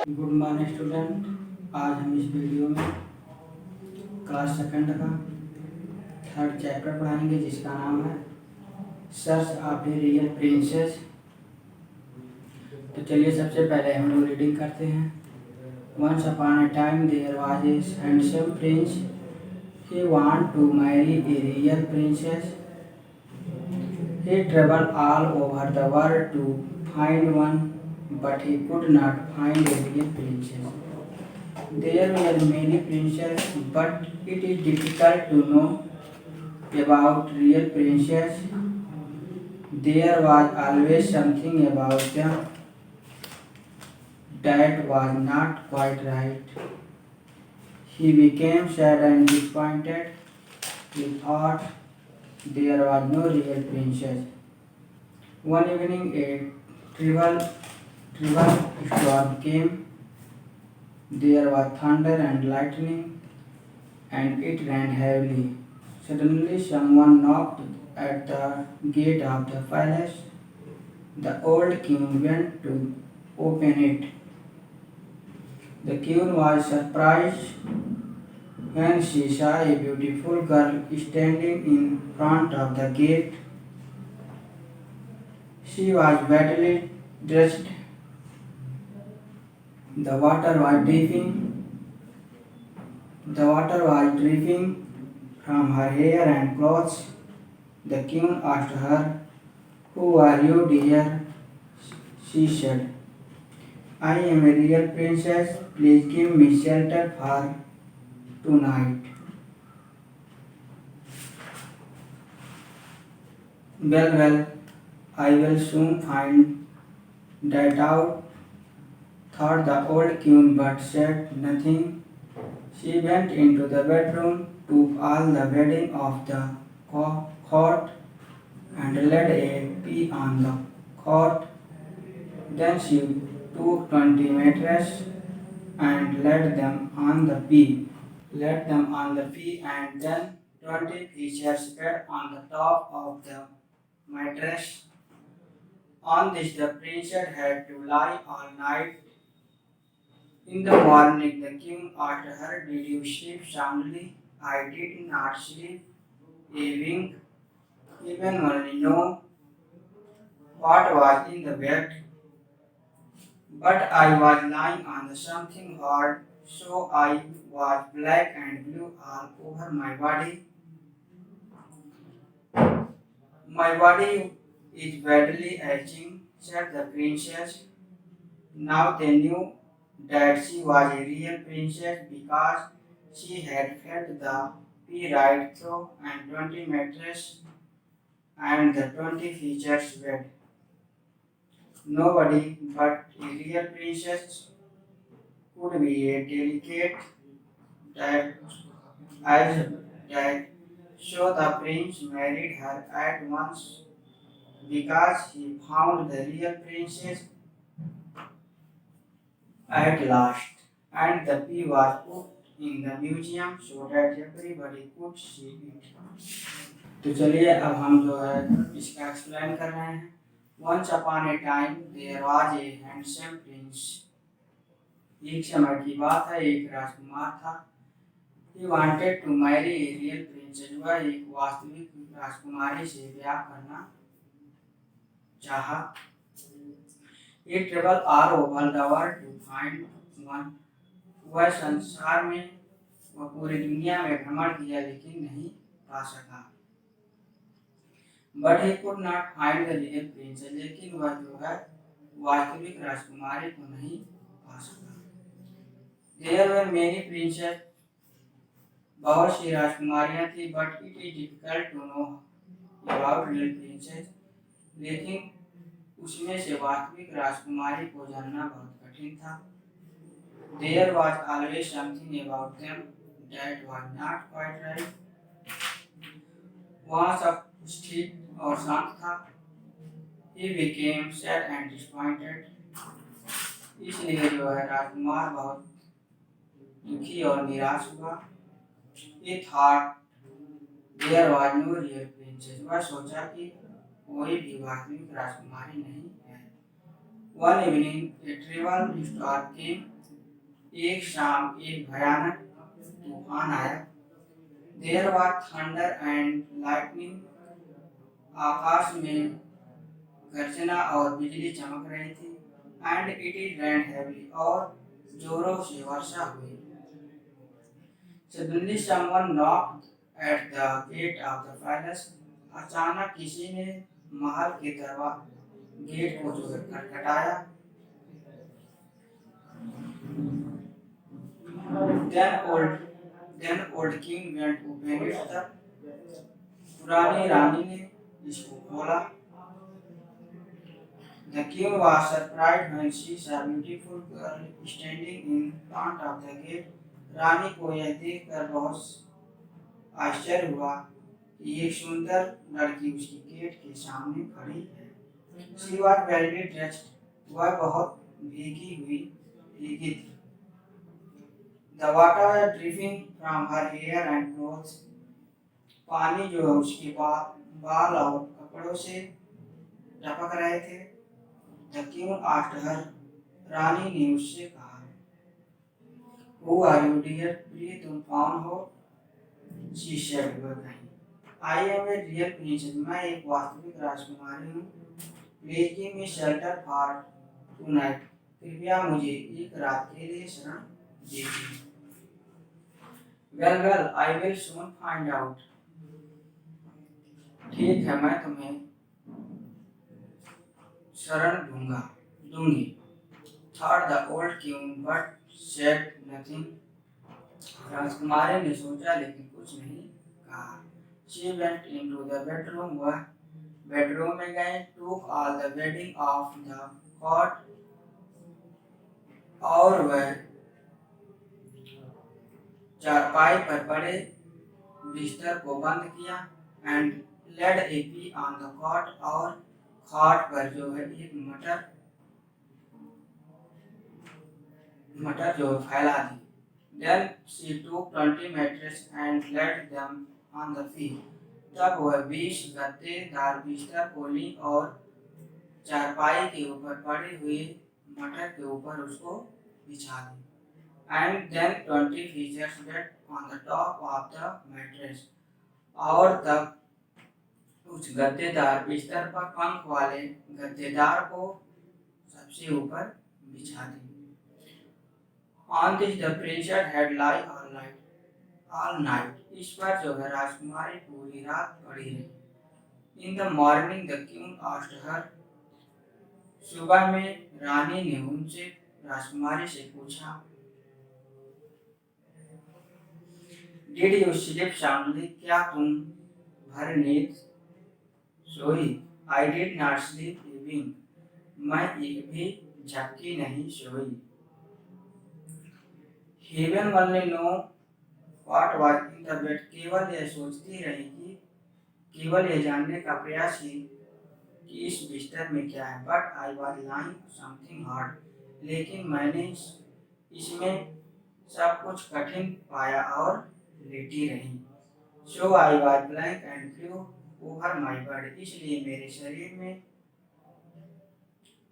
Good morning student. आज हम इस वीडियो में क्लास सेकंड का थर्ड चैप्टर पढ़ाएंगे जिसका नाम है search of a real princess. तो चलिए सबसे पहले हम लोग रीडिंग करते हैं। Once upon a time there was a handsome prince. He want to marry a real princess. He traveled all over the world to find one, but he could not find a real princess. There were many princes, but it is difficult to know about real princess. There was always something about them that was not quite right. He became sad and disappointed. He thought there was no real princess. One evening a terrible storm came. There was thunder and lightning, and it rained heavily. Suddenly someone knocked at the gate of the palace. The old king went to open it. The queen was surprised when she saw a beautiful girl standing in front of the gate. She was badly dressed. The water was dripping from her hair and clothes. The king asked her, "Who are you, dear?" She said, "I am a real princess. Please give me shelter for tonight." Well, I will soon find that out, thought the old queen, but said nothing. She went into the bedroom, took all the bedding of the cot, and laid a pea on the cot. Then she took 20 mattresses and laid them on the pea, and then 20 fishes spread on the top of the mattress. On this the princess had to lie all night. In the morning the king asked her, "Did you sleep soundly?" "I did not sleep a wink, even only know what was in the bed. But I was lying on something hard, so I was black and blue all over my body. My body is badly itching," said the princess. Now they knew that she was a real princess because she had felt the pea right through and 20 mattresses and the 20 features bed. Nobody but a real princess could be a delicate that as that. So the prince married her at once because he found the real princess at last, and the pea was put in the museum so that everybody could see it. तो चलिए अब हम जो है इसका explain कर रहे हैं। Once upon a time there was a handsome prince. एक समय की बात है, एक राजकुमार था। He wanted to marry a real princess. वह एक वास्तविक राजकुमारी से ब्याह करना चाहा। He traveled all over the world to find one. वह संसार में वह पूरी दुनिया में भ्रमण किया लेकिन नहीं पा सका। But he could not find the real princess. लेकिन वह जो है वास्तविक राजकुमारी को नहीं पा सका। There were many princesses. बहुत सी राजकुमारियां थी, but it is difficult to know about real princess. लेकिन उसमें से वास्तविक राजकुमारी को जानना बहुत कठिन था। There was always something about them that was not quite right. वहाँ सब कुछ ठीक और शांत था। He became sad and disappointed. इसलिए जो है राजकुमार बहुत दुखी और निराश हुआ। He thought there was no real princess. वह सोचा कि कोई भी वास्तविक राजकुमारी नहीं है। One evening a terrible storm came. एक शाम एक भयानक तूफान आया। There were thunder and lightning. आकाश में गर्जना और बिजली चमक रही थी। एंड इट रेन हेवली, और जोरों से वर्षा हुई। Suddenly someone knocked at the gate of the palace. अचानक किसी ने महल के गेट को जो है खटखटाया। Then old king went to open it up. पुरानी रानी ने इसको खोला। The king was surprised when she saw a beautiful girl standing in front of the gate. रानी को यह देखकर बहुत आश्चर्य हुआ कि एक सुंदर लड़की उसकी गेट के सामने खड़ी है। She was badly dressed. वह बहुत भीगी थी। The water was dripping from her hair and clothes. पानी जो है उसके बाल और कपड़ों से टपक रहे थे। The king asked her. रानी ने उससे कहा, Who are you, dear? प्रिय तुम कौन हो? She said, वह कही, I am a real princess. मैं एक वास्तविक राजकुमारी हूँ। Please give me shelter for tonight. कृपया मुझे एक रात के लिए शरण दीजिए। Well, I will soon find out. ठीक है, मैं तुम्हें शरण दूंगी। Thought the old king, but said nothing. राजकुमारी ने सोचा लेकिन कुछ नहीं कहा। She went into the bedroom. वह बेडरूम में गए। Took all the bedding off the cot. और वह चारपाई पर पड़े बिस्तर को बंद किया। And laid a pea on the cot. और खाट पर जो है एक मटर जो फैला दी। Then she took 20 mattresses and laid them on the field. तब वह 20 गद्देदार बिस्तर को ली और चारपाई के ऊपर पड़ी हुई मटर के ऊपर उसको बिछा दी। And then 20 feathers bed on the top of the mattress. और तब उस गद्देदार बिस्तर पर पंख वाले गद्देदार को सबसे ऊपर बिछा दी। On this the princess had lie all night. इस पर जो है राजकुमारी पूरी रात पड़ी रही। In the morning the king asked her. सुबह में रानी ने उनसे राजकुमारी से पूछा, Did you sleep soundly? क्या तुम भर नींद सोई? I did not sleep even. मैं एक भी झपकी नहीं सोई। Heaven only know what was in the bed. केवल यह सोचती रही कि केवल यह जानने का प्रयास ही कि इस बिस्तर में क्या है। But I was lying something hard. लेकिन मैंने इसमें सब कुछ कठिन पाया और लेटी रही। So I was blank and flew over my body. इसलिए मेरे शरीर में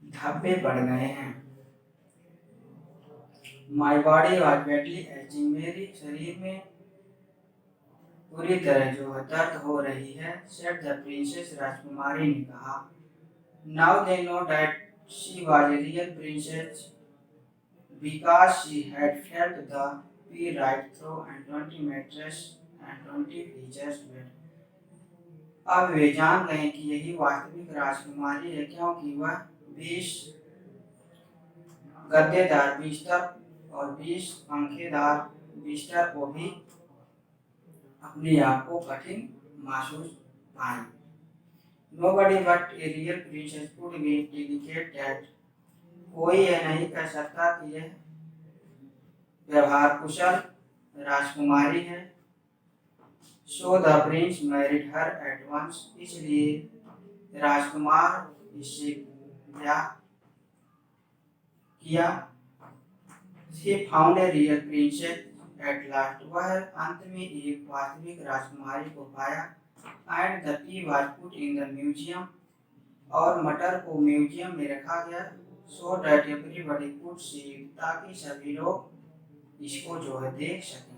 धब्बे पड़ गए हैं। My body was badly aching. मेरी शरीर में पूरी तरह जो है दर्द हो रही है। Said the princess. राजकुमारी ने कहा। Now they know that she was a real princess because she had felt the pea right through and 20 mattress and 20 feathers bed. अब वे जान गए कि यही वास्तविक राजकुमारी है क्योंकि वह 20 गद्देदार बिस्तर और 20 पंखेदार बिस्तर को भी अपने आप को कठिन महसूस पाई। Nobody but a real princess could be delicate that. कोई यह नहीं कह सकता कि यह व्यवहार कुशल राजकुमारी है। So the prince married her at once. इसलिए राजकुमार इससे ब्याह किया। He found a real princess at last. वह अंत में एक वास्तविक राजकुमारी को पाया। And the pea was put in the museum. और मटर को म्यूजियम में रखा गया। So that everybody could see it. ताकि सभी लोग इसको जो है देख सके।